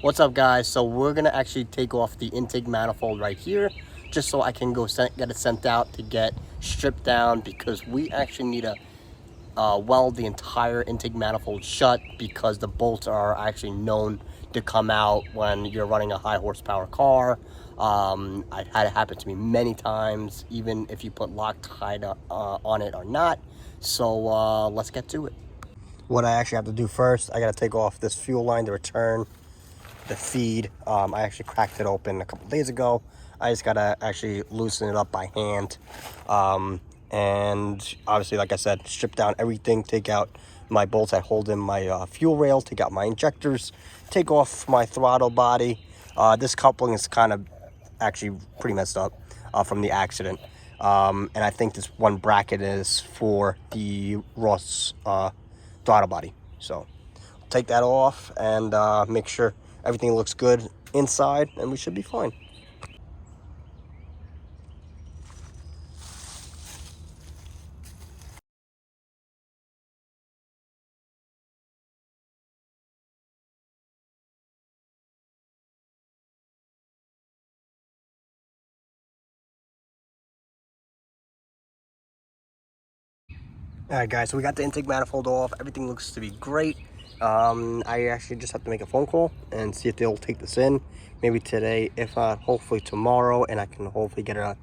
What's up, guys? So we're gonna actually take off the intake manifold right here, just so I can go get it sent out to get stripped down, because we actually need to weld the entire intake manifold shut, because the bolts are actually known to come out when you're running a high horsepower car. I've had it happen to me many times, even if you put Loctite on it or not. So let's get to it. What I actually have to do first, I gotta take off this fuel line to return the feed. I actually cracked it open a couple days ago. I just gotta actually loosen it up by hand, and obviously, like I said, strip down everything, take out my bolts that hold in my fuel rail, take out my injectors, take off my throttle body. This coupling is kind of actually pretty messed up from the accident, and I think this one bracket is for the Ross throttle body. So take that off and make sure everything looks good inside, and we should be fine. All right, guys, so we got the intake manifold off. Everything looks to be great. I actually just have to make a phone call and see if they'll take this in. Maybe today, if not, hopefully tomorrow, and I can hopefully get a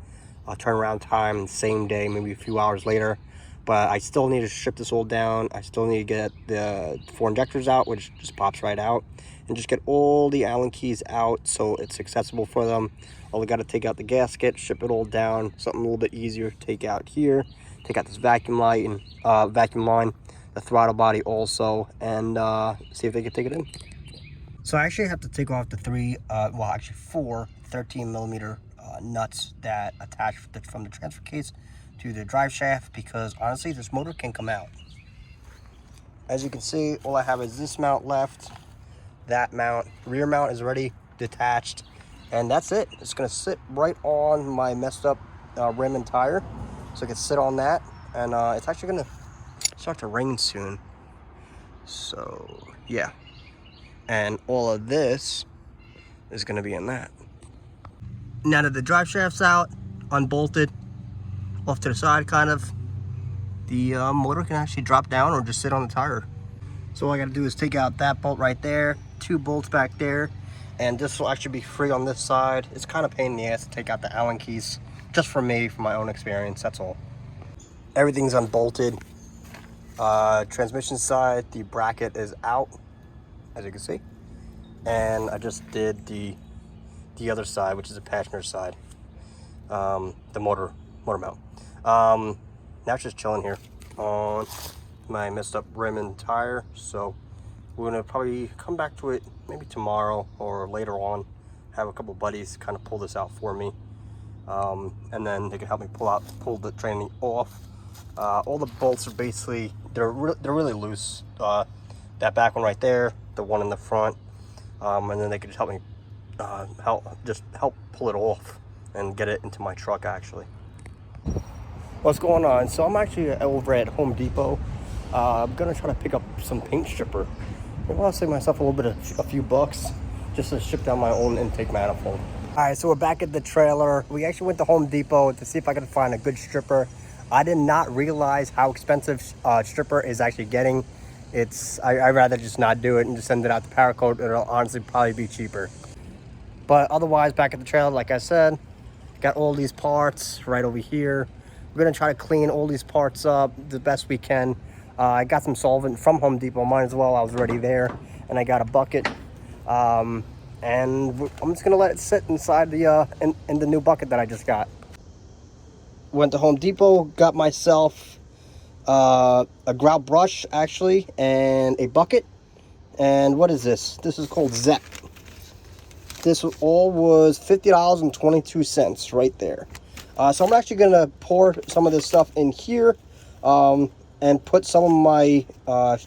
turnaround time same day, maybe a few hours later. But I still need to strip this all down. I still need to get the 4 injectors out, which just pops right out, and just get all the Allen keys out so it's accessible for them. Only got to take out the gasket, strip it all down. Something a little bit easier to take out here. Take out this vacuum light and vacuum line, the throttle body also, and see if they can take it in. So I actually have to take off the 4 13 millimeter nuts that attach from the transfer case to the drive shaft, because honestly, this motor can come out. As you can see, all I have is this mount left. That mount, rear mount, is already detached, and that's it. It's gonna sit right on my messed up rim and tire, so I can sit on that. And it's actually gonna start to rain soon, so yeah. And all of this is gonna be in that. Now that the drive shaft's out, unbolted, off to the side kind of, the motor can actually drop down or just sit on the tire. So all I gotta do is take out that bolt right there, 2 bolts back there, and this will actually be free on this side. It's kind of pain in the ass to take out the Allen keys, just for me, from my own experience, that's all. Everything's unbolted. Transmission side, the bracket is out, as you can see. And I just did the other side, which is the passenger side, the motor mount. Now it's just chilling here on my messed up rim and tire. So we're gonna probably come back to it maybe tomorrow or later on. Have a couple buddies kind of pull this out for me, and then they can help me pull the training off. All the bolts are basically, they're really loose. That back one right there, the one in the front, and then they could just help me help pull it off and get it into my truck actually. What's going on? So I'm actually over at Home Depot. I'm gonna try to pick up some paint stripper. I want to save myself a little bit of a few bucks just to strip down my own intake manifold. All right, so we're back at the trailer. We actually went to Home Depot to see if I could find a good stripper. I did not realize how expensive stripper is actually getting. I'd rather just not do it and just send it out to Paracoat. It'll honestly probably be cheaper. But otherwise, back at the trailer, like I said, got all these parts right over here. We're gonna try to clean all these parts up the best we can. I got some solvent from Home Depot, might as well, I was already there. And I got a bucket. And I'm just gonna let it sit inside the in the new bucket that I just got. Went to Home Depot, got myself a grout brush actually, and a bucket. And what is this? This is called Zep. This all was $50.22 right there. So I'm actually gonna pour some of this stuff in here, and put some of my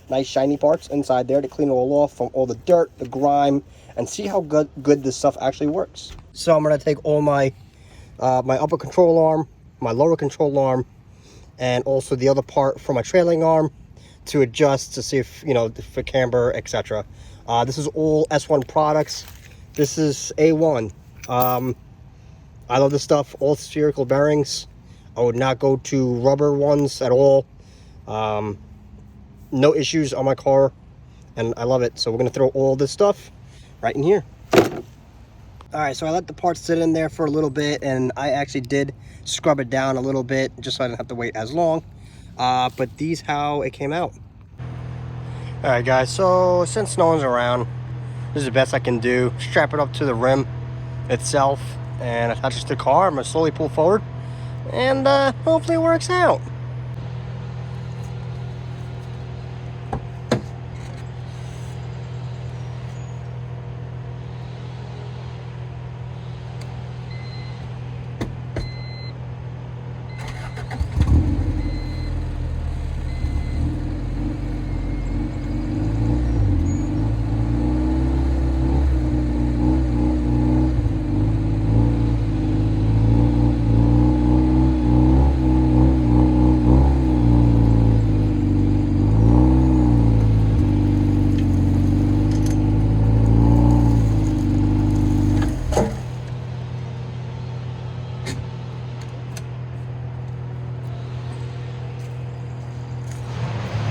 nice shiny parts inside there to clean it all off from all the dirt, the grime, and see how good this stuff actually works. So I'm gonna take all my my upper control arm, my lower control arm, and also the other part for my trailing arm to adjust to see if, you know, for camber, etc. This is all S1 products. This is A1. I love this stuff. All spherical bearings. I would not go to rubber ones at all. No issues on my car, and I love it. So we're gonna throw all this stuff right in here. All right, so I let the parts sit in there for a little bit, and I actually did scrub it down a little bit just so I didn't have to wait as long. But these how it came out. All right, guys, so since no one's around, this is the best I can do. Strap it up to the rim itself and attach it to the car. I'm gonna slowly pull forward, and hopefully it works out.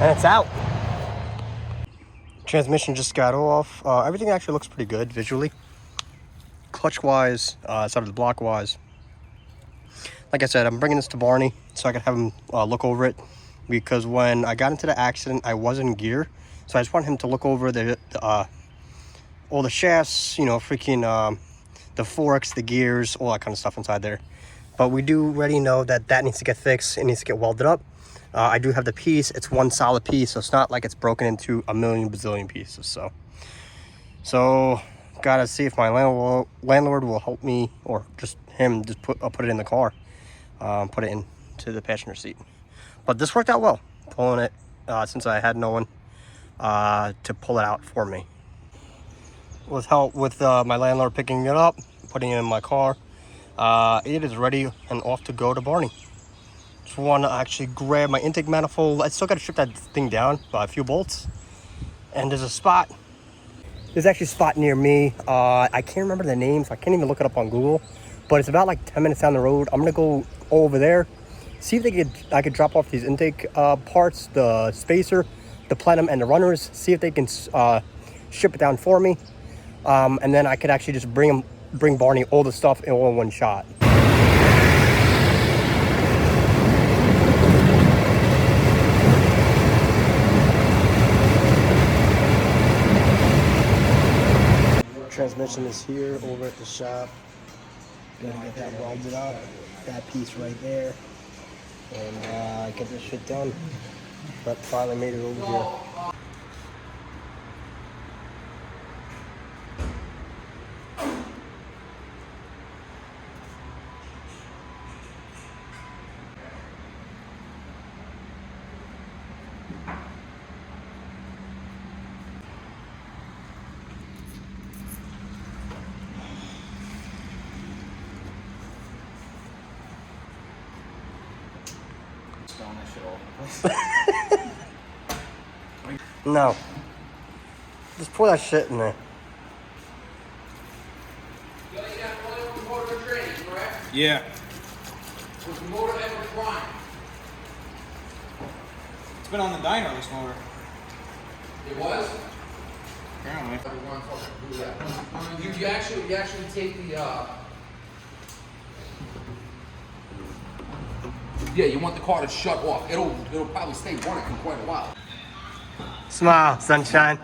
And it's out. Transmission just got off. Everything actually looks pretty good visually. Clutch wise, side of the block wise. Like I said, I'm bringing this to Barney so I can have him look over it, because when I got into the accident, I was in gear. So I just want him to look over all the shafts, you know, freaking the forks, the gears, all that kind of stuff inside there. But we do already know that that needs to get fixed. It needs to get welded up. I do have the piece. It's one solid piece, so it's not like it's broken into a million bazillion pieces. So gotta see if my landlord will help me, or just him, just put it in the car, put it into the passenger seat. But this worked out well, pulling it since I had no one to pull it out for me. With help with my landlord picking it up, putting it in my car, it is ready and off to go to Barney. Just want to actually grab my intake manifold. I still got to strip that thing down by a few bolts. And there's a spot. There's actually a spot near me. I can't remember the name, so I can't even look it up on Google. But it's about like 10 minutes down the road. I'm gonna go over there, see if I could drop off these intake parts, the spacer, the plenum, and the runners. See if they can ship it down for me. And then I could actually just bring Barney all the stuff in all in one shot. Transmission is here over at the shop. Gonna get that welded up, that piece right there, and get this shit done. But finally made it over here. No. Just pour that shit in there. You got oil and motor training, correct? Yeah. Was the motor ever primed? It's been on the dyno, this motor. It was? Apparently. You actually take the yeah, you want the car to shut off. It'll probably stay running for quite a while. Smile, sunshine.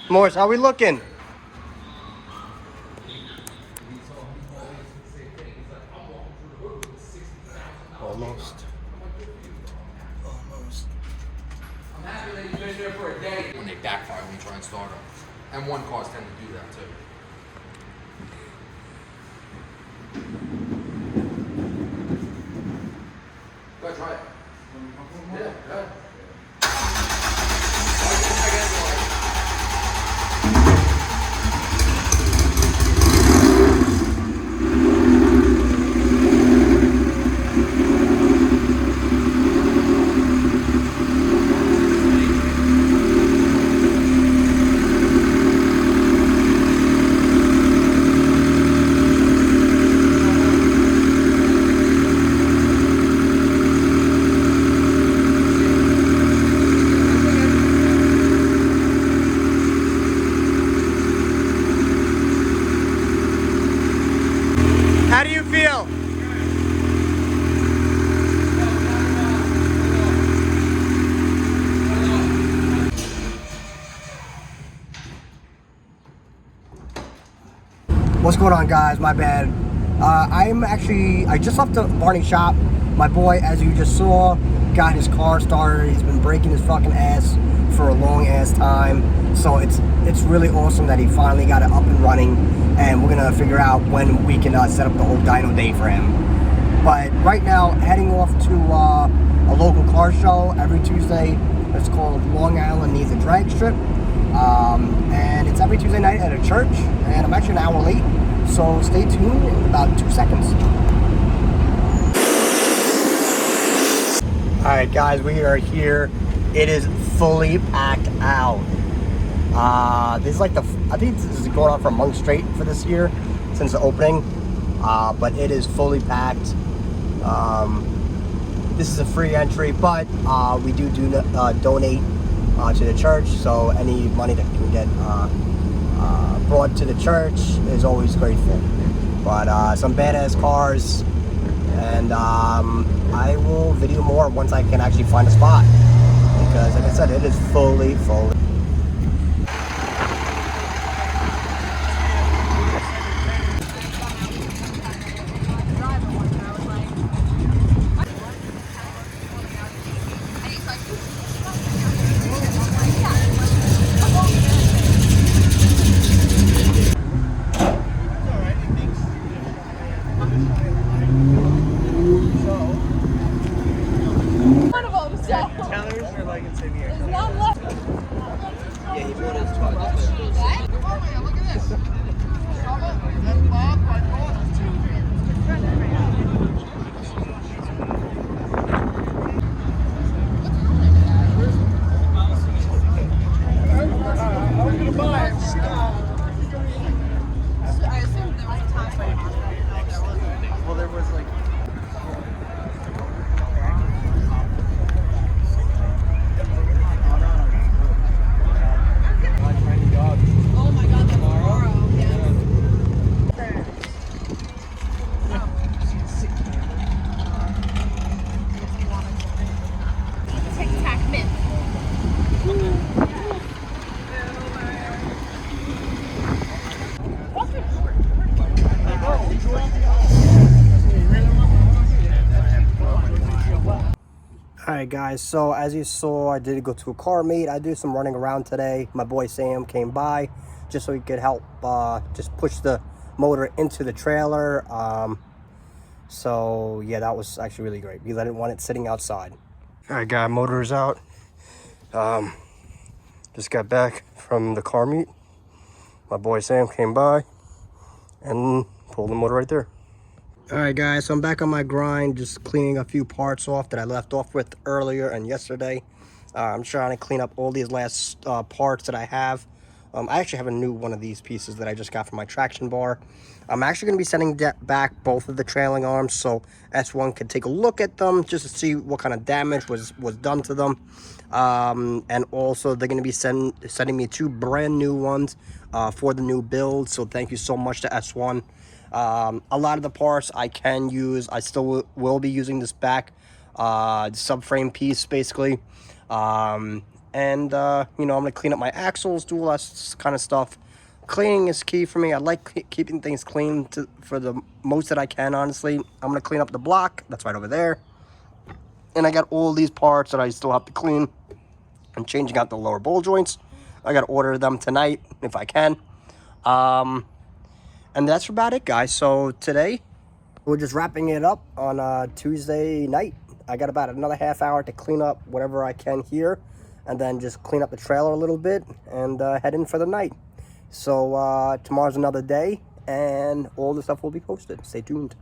Morris, how we looking? Almost. I'm happy that you've been there for a day. When they backfire when you try and start them. M1 cars tend to do that too. Go ahead, try it. Yeah, go ahead. What's going on, guys? My bad. I just left the Barney shop. My boy, as you just saw, got his car started. He's been breaking his fucking ass for a long ass time. So it's really awesome that he finally got it up and running, and we're gonna figure out when we can set up the whole dyno day for him. But right now, heading off to a local car show every Tuesday. It's called Long Island Needs a Drag Strip. And it's every Tuesday night at a church, and I'm actually an hour late, so stay tuned in about 2 seconds. Alright guys, we are here. It is fully packed out. This is like I think this is going on for a month straight for this year, since the opening, but it is fully packed. This is a free entry, but we do donate to the church, so any money that can get brought to the church is always grateful. But some badass cars, and I will video more once I can actually find a spot, because like I said, it is fully. Tellers are like it's in here. Yeah, he brought his car. Look at this. I assumed there was a time frame. Well, there was like. Oh my god, that's tomorrow. Yeah. Tic Tac mint. Alright guys, so as you saw, I did go to a car meet. I did some running around today. My boy Sam came by just so he could help just push the motor into the trailer. So yeah, that was actually really great because I didn't want it sitting outside. Alright guys, motor is out. Just got back from the car meet. My boy Sam came by and pulled the motor right there. Alright guys, so I'm back on my grind, just cleaning a few parts off that I left off with earlier and yesterday. I'm trying to clean up all these last parts that I have. I actually have a new one of these pieces that I just got from my traction bar. I'm actually going to be sending back both of the trailing arms so S1 can take a look at them just to see what kind of damage was done to them. And also they're going to be sending me 2 brand new ones for the new build, so thank you so much to S1. A lot of the parts I can use. I still will be using this back subframe piece basically, and you know, I'm gonna clean up my axles, do all that kind of stuff. Cleaning is key for me. I like keeping things clean for the most that I can, honestly. I'm gonna clean up the block that's right over there, and I got all these parts that I still have to clean. I'm changing out the lower ball joints. I gotta order them tonight if I can. And that's about it, guys. So today, we're just wrapping it up on Tuesday night. I got about another half hour to clean up whatever I can here, and then just clean up the trailer a little bit and head in for the night. So tomorrow's another day, and all the stuff will be posted. Stay tuned.